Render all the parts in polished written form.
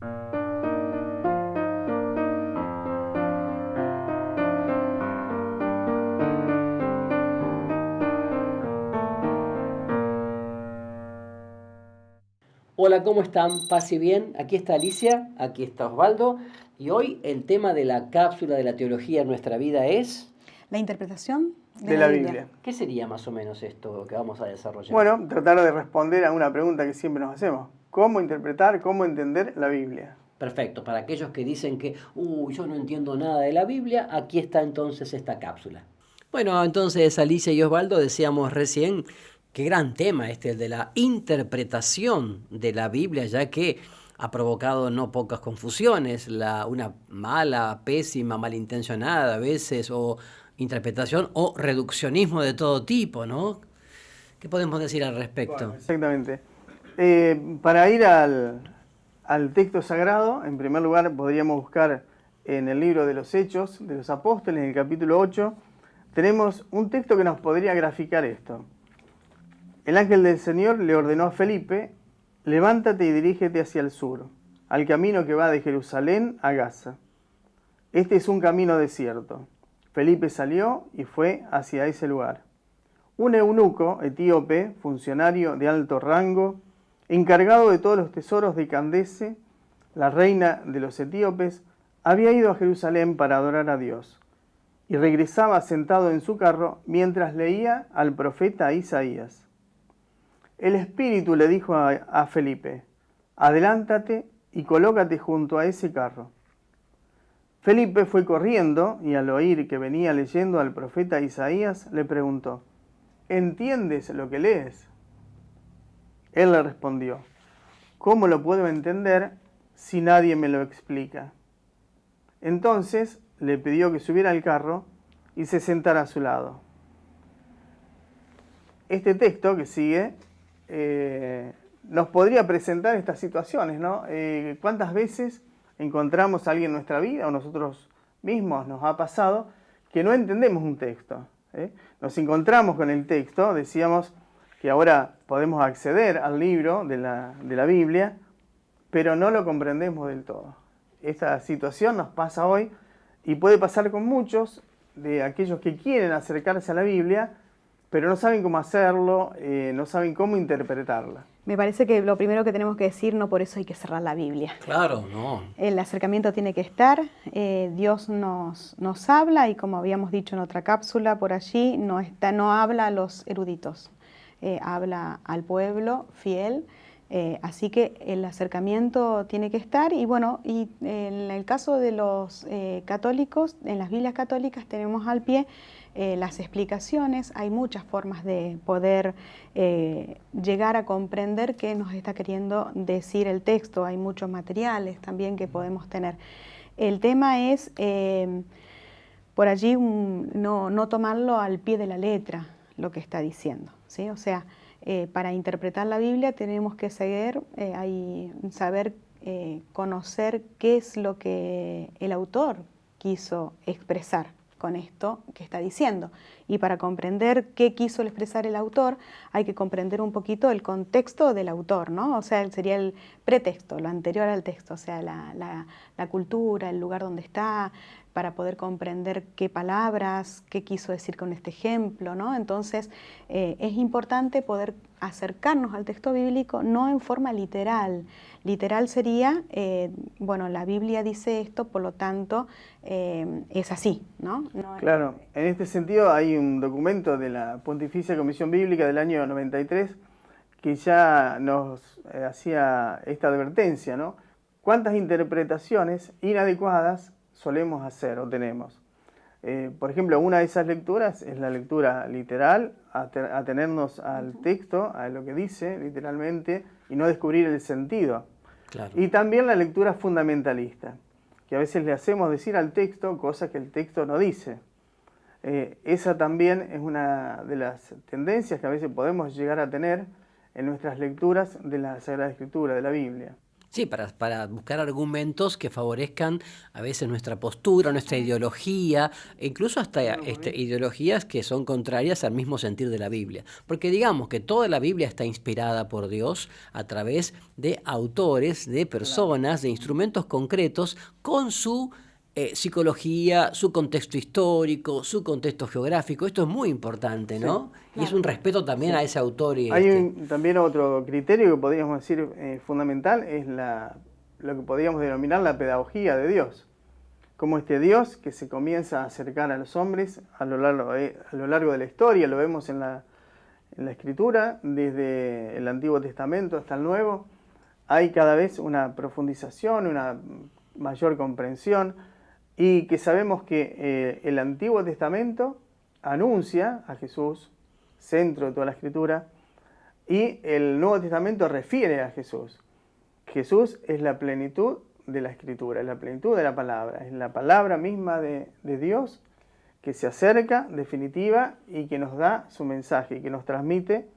Hola, ¿cómo están? Paz y bien. Aquí está Alicia, aquí está Osvaldo. Y hoy el tema de la cápsula de la teología en nuestra vida es... La interpretación de de la la Biblia. Biblia. ¿Qué sería más o menos esto que vamos a desarrollar? Bueno, tratar de responder a una pregunta que siempre nos hacemos. ¿Cómo interpretar, cómo entender la Biblia? Perfecto. Para aquellos que dicen que, yo no entiendo nada de la Biblia, aquí está entonces esta cápsula. Bueno, entonces Alicia y Osvaldo decíamos recién, qué gran tema el de la interpretación de la Biblia, ya que ha provocado no pocas confusiones, una mala, pésima, malintencionada a veces, o interpretación o reduccionismo de todo tipo, ¿no? ¿Qué podemos decir al respecto? Bueno, exactamente. Para ir al texto sagrado, en primer lugar podríamos buscar en el libro de los Hechos de los Apóstoles, en el capítulo 8, tenemos un texto que nos podría graficar esto. El ángel del Señor le ordenó a Felipe: levántate y dirígete hacia el sur, al camino que va de Jerusalén a Gaza. Este es un camino desierto. Felipe salió y fue hacia ese lugar. Un eunuco etíope, funcionario de alto rango, encargado de todos los tesoros de Candace, la reina de los etíopes, había ido a Jerusalén para adorar a Dios y regresaba sentado en su carro mientras leía al profeta Isaías. El Espíritu le dijo a Felipe: adelántate y colócate junto a ese carro. Felipe fue corriendo y al oír que venía leyendo al profeta Isaías, le preguntó: ¿entiendes lo que lees? Él le respondió: ¿cómo lo puedo entender si nadie me lo explica? Entonces le pidió que subiera al carro y se sentara a su lado. Este texto que sigue nos podría presentar estas situaciones, ¿no? ¿Cuántas veces encontramos a alguien en nuestra vida o nosotros mismos nos ha pasado que no entendemos un texto? Nos encontramos con el texto, decíamos que ahora podemos acceder al libro de la Biblia, pero no lo comprendemos del todo. Esta situación nos pasa hoy y puede pasar con muchos de aquellos que quieren acercarse a la Biblia, pero no saben cómo hacerlo, no saben cómo interpretarla. Me parece que lo primero que tenemos que decir, no por eso hay que cerrar la Biblia. Claro, no. El acercamiento tiene que estar, Dios nos habla y, como habíamos dicho en otra cápsula por allí, no habla a los eruditos, habla al pueblo fiel, así que el acercamiento tiene que estar. Y bueno, y en el caso de los católicos, en las Biblias católicas tenemos al pie las explicaciones. Hay muchas formas de poder llegar a comprender qué nos está queriendo decir el texto. Hay muchos materiales también que podemos tener. El tema es por allí no tomarlo al pie de la letra lo que está diciendo, ¿sí? O sea, para interpretar la Biblia tenemos que saber conocer qué es lo que el autor quiso expresar con esto que está diciendo. Y para comprender qué quiso expresar el autor, hay que comprender un poquito el contexto del autor, ¿no? O sea, sería el pretexto, lo anterior al texto, o sea, la cultura, el lugar donde está, para poder comprender qué palabras, qué quiso decir con este ejemplo, ¿no? Entonces, es importante poder acercarnos al texto bíblico no en forma literal. Literal sería, la Biblia dice esto, por lo tanto, es así, ¿no? Claro, en este sentido hay un documento de la Pontificia Comisión Bíblica del año 93 que ya nos hacía esta advertencia, ¿no? ¿Cuántas interpretaciones inadecuadas solemos hacer o tenemos? Por ejemplo, una de esas lecturas es la lectura literal, atenernos al texto, a lo que dice literalmente, y no descubrir el sentido. Claro. Y también la lectura fundamentalista, que a veces le hacemos decir al texto cosas que el texto no dice. Esa también es una de las tendencias que a veces podemos llegar a tener en nuestras lecturas de la Sagrada Escritura, de la Biblia. Sí, para buscar argumentos que favorezcan a veces nuestra postura, nuestra ideología, e incluso hasta ideologías que son contrarias al mismo sentir de la Biblia. Porque digamos que toda la Biblia está inspirada por Dios a través de autores, de personas, de instrumentos concretos, con su psicología, su contexto histórico, su contexto geográfico. Esto es muy importante, ¿no? Y es un respeto también a ese autor. Y Hay también otro criterio que podríamos decir fundamental, es lo que podríamos denominar la pedagogía de Dios. Como este Dios que se comienza a acercar a los hombres a lo largo de la historia, lo vemos en la Escritura, desde el Antiguo Testamento hasta el Nuevo, hay cada vez una profundización, una mayor comprensión, y que sabemos que el Antiguo Testamento anuncia a Jesús, centro de toda la Escritura, y el Nuevo Testamento refiere a Jesús. Jesús es la plenitud de la Escritura, es la plenitud de la palabra, es la palabra misma de Dios que se acerca, definitiva, y que nos da su mensaje, y que nos transmite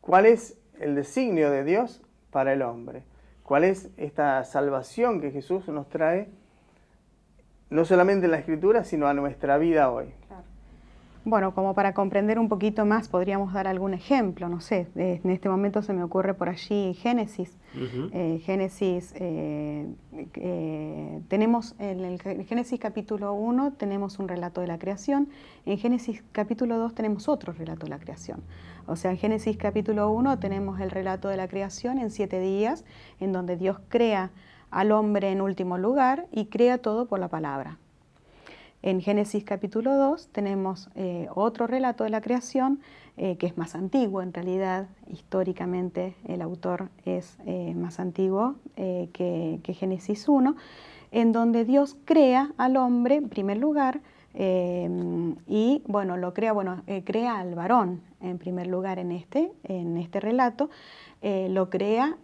cuál es el designio de Dios para el hombre, cuál es esta salvación que Jesús nos trae, no solamente en la Escritura, sino a nuestra vida hoy. Bueno, como para comprender un poquito más, podríamos dar algún ejemplo, no sé, en este momento se me ocurre por allí Génesis. Génesis, tenemos en el Génesis capítulo 1 tenemos un relato de la creación, en Génesis capítulo 2 tenemos otro relato de la creación. O sea, en Génesis capítulo 1 tenemos el relato de la creación en 7 días, en donde Dios crea al hombre en último lugar y crea todo por la palabra. En Génesis capítulo 2 tenemos otro relato de la creación que es más antiguo en realidad, históricamente el autor es más antiguo que Génesis 1, en donde Dios crea al hombre en primer lugar y bueno, crea al varón en primer lugar en este relato, lo crea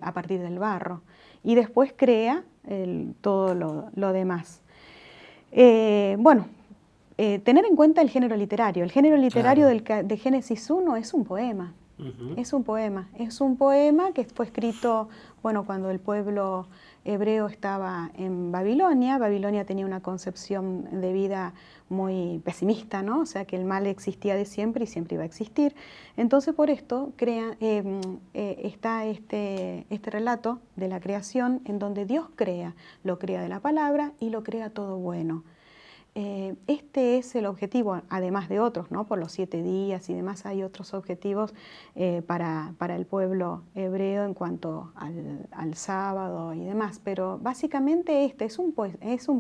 a partir del barro y después crea todo lo demás. Tener en cuenta el género literario. El género literario de Génesis 1 es un poema. Es un poema que fue escrito cuando el pueblo hebreo estaba en Babilonia. Babilonia tenía una concepción de vida muy pesimista, ¿no? O sea que el mal existía de siempre y siempre iba a existir. Entonces por esto está este relato de la creación en donde Dios lo crea de la palabra y lo crea todo bueno. Este es el objetivo, además de otros, ¿no? Por los 7 días y demás hay otros objetivos para el pueblo hebreo en cuanto al sábado y demás, pero básicamente este es un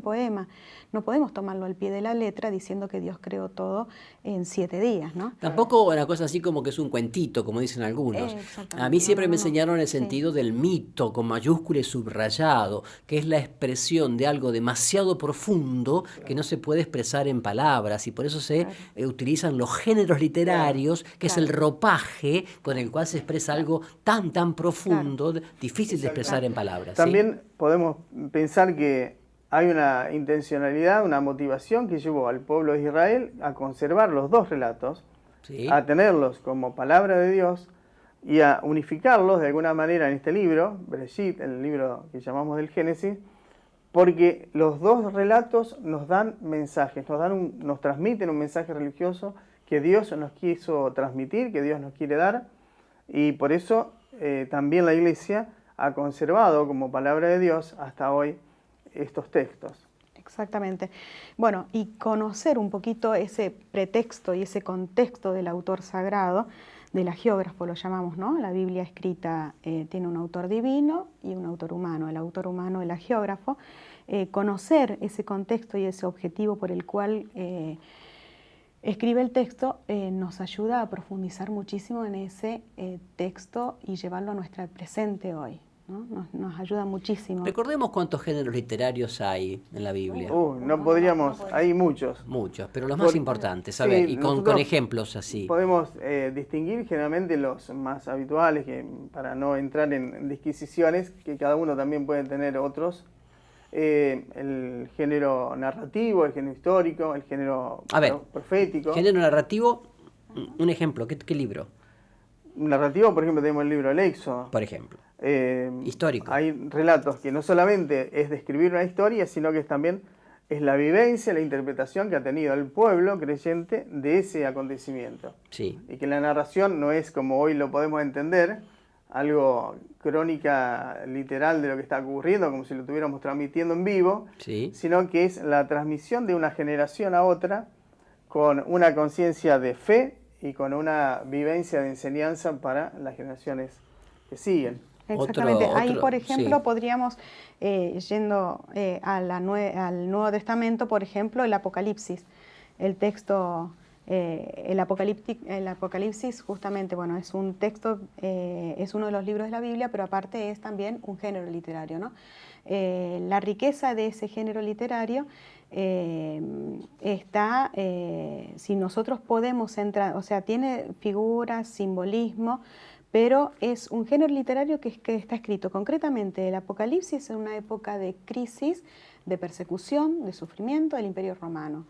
poema. No podemos tomarlo al pie de la letra diciendo que Dios creó todo en 7 días, ¿no? Tampoco una cosa así como que es un cuentito, como dicen algunos. A mí siempre me enseñaron el sentido del mito, con mayúscula y subrayado, que es la expresión de algo demasiado profundo que no se puede expresar en palabras, y por eso se utilizan los géneros literarios, que es el ropaje con el cual se expresa algo tan profundo, difícil de expresar en palabras. También podemos pensar que hay una intencionalidad, una motivación que llevó al pueblo de Israel a conservar los dos relatos, a tenerlos como palabra de Dios y a unificarlos de alguna manera en este libro, Bereshit, el libro que llamamos del Génesis, porque los dos relatos nos dan mensajes, nos transmiten un mensaje religioso que Dios nos quiso transmitir, que Dios nos quiere dar, y por eso también la Iglesia ha conservado como palabra de Dios hasta hoy estos textos. Exactamente. Bueno, y conocer un poquito ese pretexto y ese contexto del autor sagrado, del hagiógrafo lo llamamos, ¿no? La Biblia escrita tiene un autor divino y un autor humano. El autor humano, el hagiógrafo. Conocer ese contexto y ese objetivo por el cual escribe el texto nos ayuda a profundizar muchísimo en ese texto y llevarlo a nuestro presente hoy, ¿no? Nos ayuda muchísimo. Recordemos cuántos géneros literarios hay en la Biblia. No podríamos, hay muchos. Muchos, pero los más importantes, a ver, y con ejemplos así. Podemos distinguir generalmente los más habituales, que para no entrar en disquisiciones, que cada uno también puede tener otros. El género narrativo, el género histórico, el género profético. Género narrativo, un ejemplo, ¿qué libro? Narrativo, por ejemplo, tenemos el libro del Éxodo. Por ejemplo. Histórico. Hay relatos que no solamente es describir una historia, sino que también es la vivencia, la interpretación que ha tenido el pueblo creyente de ese acontecimiento. Sí. Y que la narración no es como hoy lo podemos entender, algo crónica literal de lo que está ocurriendo, como si lo estuviéramos transmitiendo en vivo, Sí. sino que es la transmisión de una generación a otra con una conciencia de fe y con una vivencia de enseñanza para las generaciones que siguen. Exactamente. Ahí, por ejemplo, sí. podríamos, yendo al Nuevo Testamento, por ejemplo, el Apocalipsis. El texto, el Apocalipsis, justamente, bueno, es un texto, es uno de los libros de la Biblia, pero aparte es también un género literario, ¿no? La riqueza de ese género literario está, si nosotros podemos entrar, o sea, tiene figuras, simbolismo, pero es un género literario que está escrito concretamente el Apocalipsis en una época de crisis, de persecución, de sufrimiento del Imperio Romano.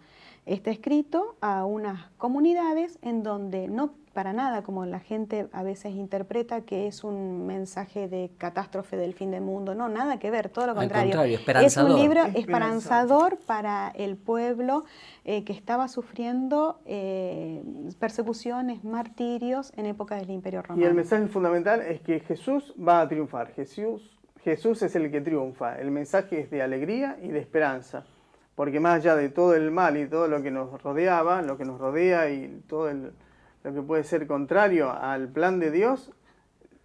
Está escrito a unas comunidades en donde no para nada, como la gente a veces interpreta, que es un mensaje de catástrofe del fin del mundo. No, nada que ver, todo lo contrario. Al contrario, esperanzador. Es un libro esperanzador para el pueblo que estaba sufriendo persecuciones, martirios en épocas del Imperio Romano. Y el mensaje fundamental es que Jesús va a triunfar. Jesús es el que triunfa. El mensaje es de alegría y de esperanza. Porque más allá de todo el mal y todo lo que nos rodeaba, lo que nos rodea y todo lo que puede ser contrario al plan de Dios,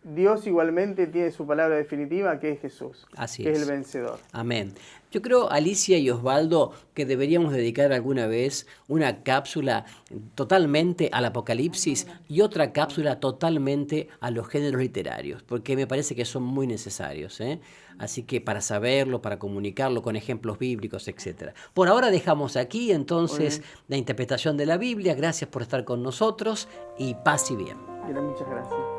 Dios igualmente tiene su palabra definitiva, que es Jesús, Así que es es. el vencedor. Amén. Yo creo, Alicia y Osvaldo, que deberíamos dedicar alguna vez una cápsula totalmente al Apocalipsis y otra cápsula totalmente a los géneros literarios, porque me parece que son muy necesarios, ¿eh? Así que para saberlo, para comunicarlo con ejemplos bíblicos, etc. Por ahora dejamos aquí entonces la interpretación de la Biblia. Gracias por estar con nosotros y paz y bien. Muchas gracias.